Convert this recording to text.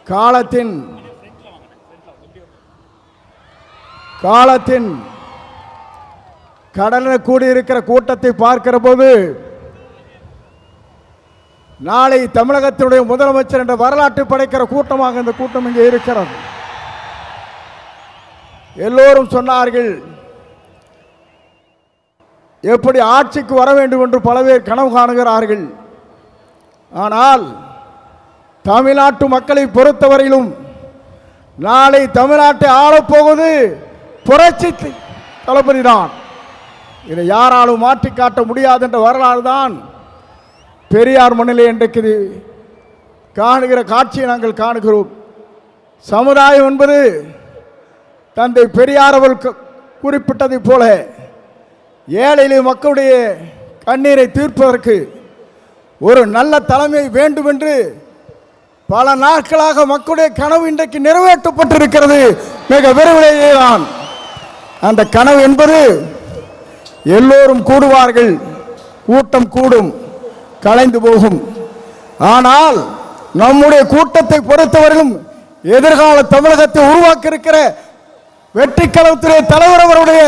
காலத்தின் கடலில் கூடியிருக்கிற கூட்டத்தை பார்க்கிற போது நாளை தமிழகத்தினுடைய முதலமைச்சர் என்ற வரலாற்று படைக்கிற கூட்டமாக இந்த கூட்டம் இங்கே இருக்கிறது. எல்லோரும் சொன்னார்கள், எப்படி ஆட்சிக்கு வர வேண்டும் என்று பல பேர் கனவு காணுகிறார்கள். ஆனால் தமிழ்நாட்டு மக்களை பொறுத்தவரையிலும் நாளை தமிழ்நாட்டை ஆளப்போவது புரட்சி தளபதி தான். இதை யாராலும் மாற்றி காட்ட முடியாது என்ற வரலாறு தான் பெரியார் மண்ணிலே இன்றைக்கு காணுகிற காட்சியை நாங்கள் காணுகிறோம். சமுதாயம் என்பது தந்தை பெரியார் அவர்கள் குறிப்பிட்டதைப் போல ஏழை மக்களுடைய கண்ணீரை தீர்ப்பதற்கு ஒரு நல்ல தலைமை வேண்டும் என்று பல நாட்களாக மக்களுடைய கனவு இன்றைக்கு நிறைவேற்றப்பட்டிருக்கிறது. மிக விரைவிலேயே தான் அந்த கனவு என்பது எல்லோரும் கூடுவார்கள், கூட்டம் கூடும், கலைந்து போகும். ஆனால் நம்முடைய கூட்டத்தை பொறுத்தவரையிலும் எதிர்கால தமிழகத்தை உருவாக்க இருக்கிற வெற்றி கழகத்துடைய தலைவர் அவருடைய